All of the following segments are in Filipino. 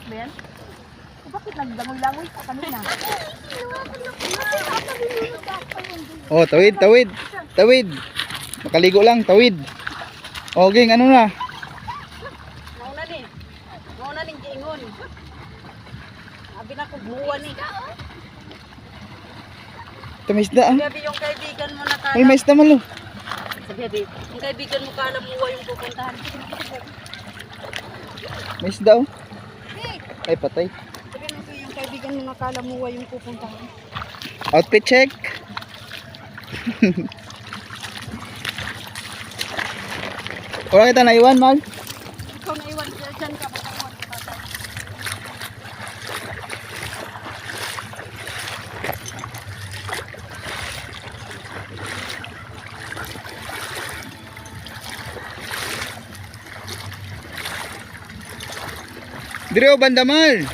ba yan? Bakit naglangoy-langoy ka kanina? Oh, tawid, tawid. Tawid. Makaligo lang, tawid. Oh, ging, ano na? Mauna ni. Mauna ning giingon. Abi na ko buwan ni. Ito may isda, ah. Sabi yung kaibigan mo na Ay, may isda man, lo. Sabi, yung kaibigan mo kala mo yung pupuntahan. May isda, oh. Ay, patay. Sabi mo yung kaibigan mo na kala mo yung pupuntahan. Outfit check. Wala kita naiwan, Mal. Ikaw na iwan dyan ka, makaiwan ka tatay. Dire, oh, banda, Mal.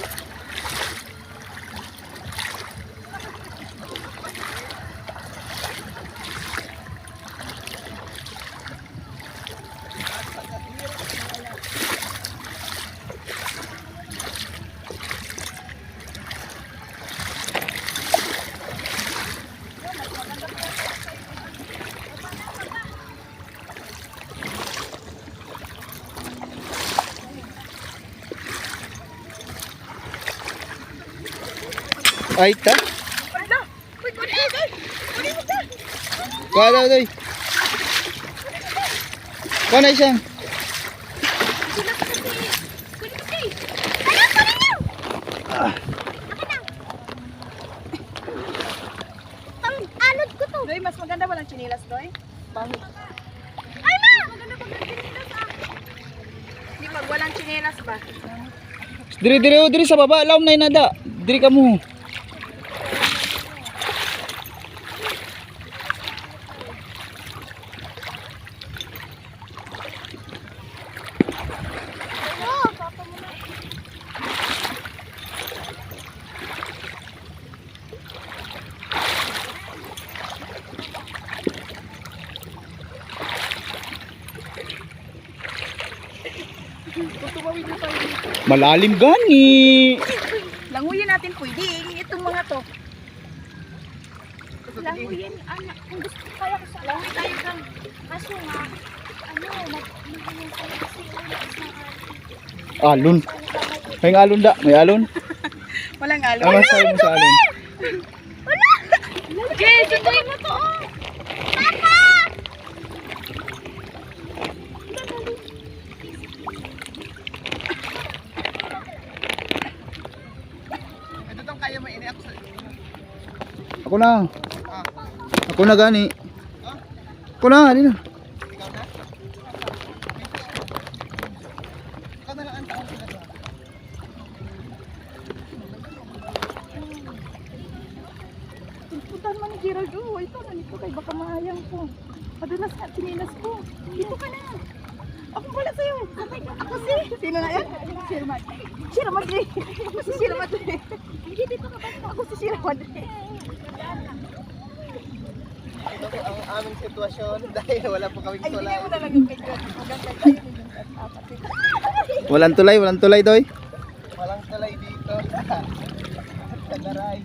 Ay, ta. Kuha daw, doy. Kuha na isang. Ang anod ko to. Doy, mas maganda walang chinilas, Doy. Baho. Ay, ma! Maganda pag chinilas, ah. Hindi, pag walang chinilas ba? Dire, dire, oh, dire sa baba. Laom na inada. Dire ka mo. Malalim gani. Languyin natin pwede. Itong mga to. Languyin, anak. Kung gusto ko kaya ko sa languyin tayo kang. Kaso nga, magiging tayo kasi Alon. May alon da. May alon. walang alo. Ano masabi mo sa alon? Okay, sunduin mo to. Ako na. Ako na gani. Ako na, ali na. Puntahan mo ni Gerald. Oh, ito na nito kay baka mahayang ko. Padulas na, tinilas ko. Dito ka na. Ako pala sa'yo. Ako si. Sino na yan? Sira Madre. Sira Madre. Ako si Sira Madre. Dito ka ba? Ako si Sira Madre. Ito po ang aming sitwasyon dahil wala po kaming Ay, tulay. bigay mo na lang yung kay Gerald. Maganda tayo. Walang tulay, doy. Walang tulay dito sa Kadaray.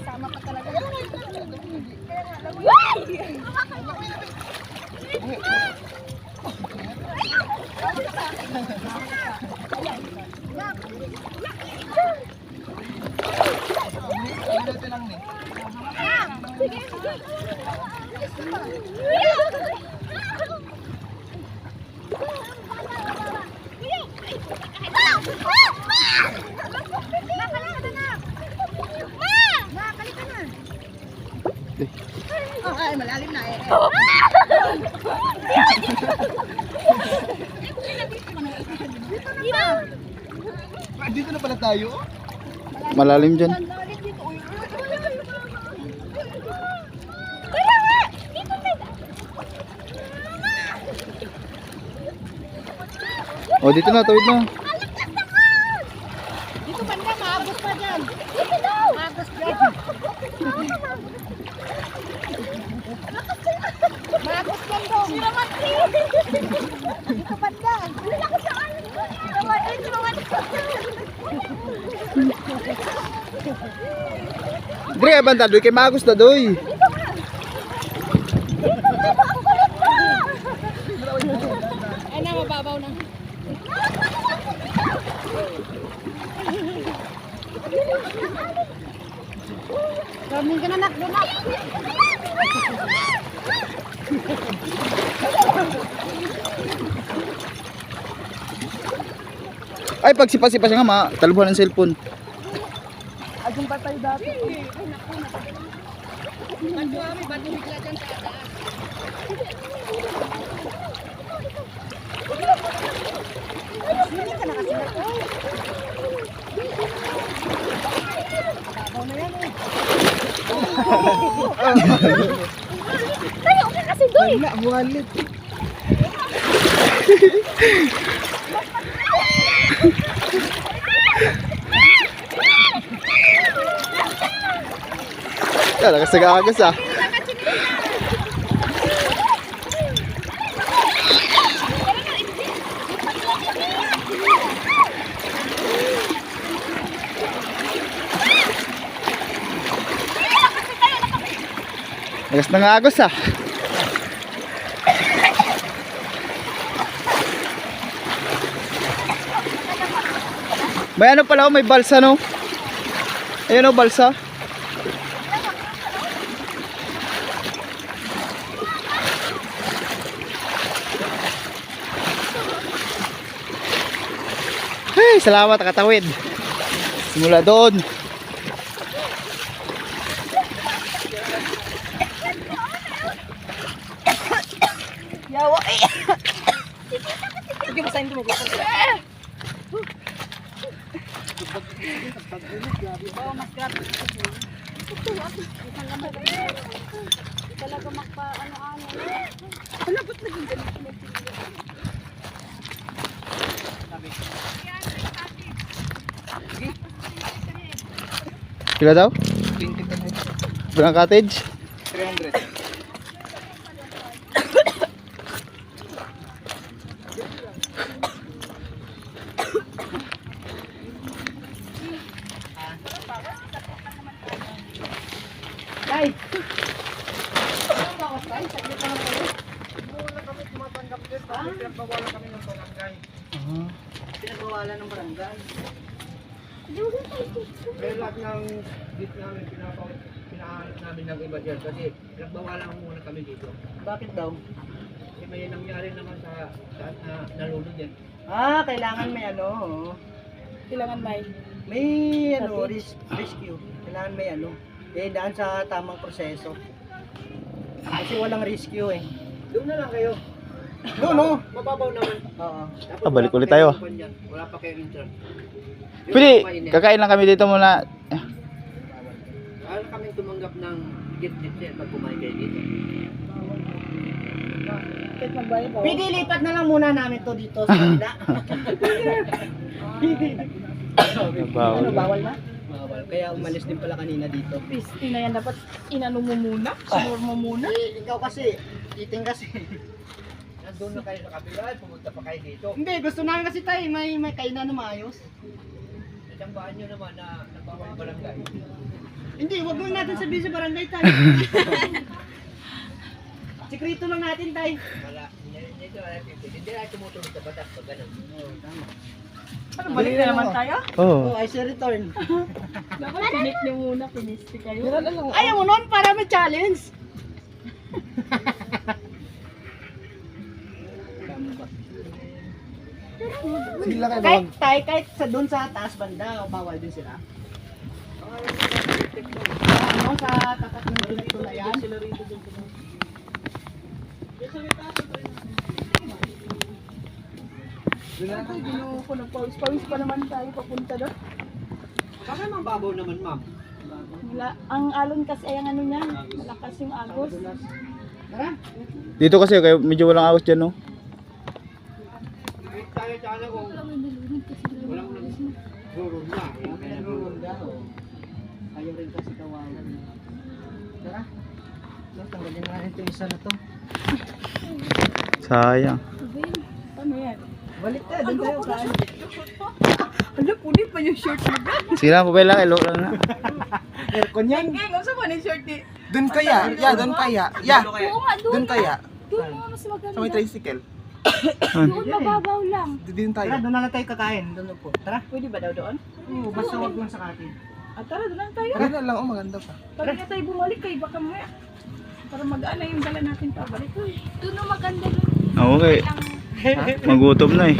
Sama pa talaga. Ito lang ni. Ay, malalim na eh. Dito na pala tayo. Malalim dyan. Oh, dito na, tawid na. Dito banda. maagos pa dyan. Dito daw. Maagos dyan. Maagos dyan daw. Siraman kayo. Dito pa dyan. Wala ko saan. Siraman. Dre, banta doy kay magos na doy. Ay na, mababaw na. Kaming ka na nakbunak. Ay, pag sipa-sipa siya nga, talubuhan ng cellphone. Agong patay dati. Ay, naku. Ba't kami? Ba't bigla dyan sa taas? Hindi ka na kasi naku. Babaw na yan eh. Tayo ka kasi doon. Wala, buwalit. Kala kasi agagas ah. Agas na nga agos ah. May ano pala, may balsa no? Ayun o, balsa. Hey, salamat nakatawid. Simula doon. Yawa eh. Sige, basahin ko mo. Oh, mas grabe. Talaga magpa ano-ano. Wala, ba't naging ganito? Kila daw? 20 pa na. Berang cottage? 300. Ay! Wala kami tumatanggap din. Pinagbawalan kami ng barangay. Pinagbawalan ng barangay. Kaya lahat ng git namin pinahanap namin ng iba dyan. Kasi pinagbawalan muna kami dito. Bakit daw? Kasi may nangyari naman sa nalulod yan. Ah, kailangan may ano, Kailangan may ano, rescue. Kailangan may ano, daan sa tamang proseso. Kasi walang rescue eh. Doon na lang kayo. No. Mababaw naman. Oo. Tapos Balik wala ulit pa tayo. kayong kanya. Wala pa kayong intro. Pwede, kakain lang kami dito muna. Ayaw kaming tumanggap ng gift pag kumain kayo dito. Kahit magbayad ako. Pwede lipat na lang muna namin to dito sa kanila. Ano, bawal na? Bawal. Kaya umalis din pala kanina dito. Pisti na yan. Dapat inano mo muna. Sunor mo muna. Ikaw kasi, eating kasi. Nandun na kayo sa kabila, pumunta pa kayo dito. Hindi, gusto namin kasi tayo, may kainan na maayos. Natsambaan nyo naman na nagbawal ang barangay. Hindi, wag mo natin sabihin sa barangay tayo. Sikrito lang natin tayo. Wala. Hindi na tumutulog sa batas pag ganun. Tama. Ano, balik na naman tayo? Oh. Oh, I shall return. Dapat sinit niyo muna. Pinisti kayo. Ayaw mo nun para may challenge. Sila kayo Kahit sa doon sa taas banda, bawal din sila. Ano, sa tapat ng dito na yan. Ay, ginuho ko. Nagpawis-pawis pa naman tayo papunta doon. Bakit mababaw naman, ma'am? Ang alon kasi ay ang ano niya. Malakas yung agos. Tara. Dito kasi kayo medyo walang agos dyan no. Tayo sana kung walang nagro-room na. Pwede na natin ito isa na to. Sayang. Ano yan? Balik tayo, doon tayo kain. Ano, punit pa yung short mo ba? Sige lang, pabay lang. Ilo lang na. Aircon yan. Geng, ano sa ni short ni? Doon kaya, ya, doon kaya. Ya, Oo nga, doon kaya. Doon mo mas maganda. Sa may tricycle. Doon mababaw lang. Doon tayo. Tara, doon na lang tayo kakain. Doon po. Tara. Pwede ba daw doon? Oo, basta huwag lang sa katin. Tara, doon lang tayo. Tara na lang, oh, maganda pa. Para na tayo bumalik kay baka mamaya. Para mag-ana yung dala natin pabalik. Doon na maganda lang. Okay. Magutom na eh.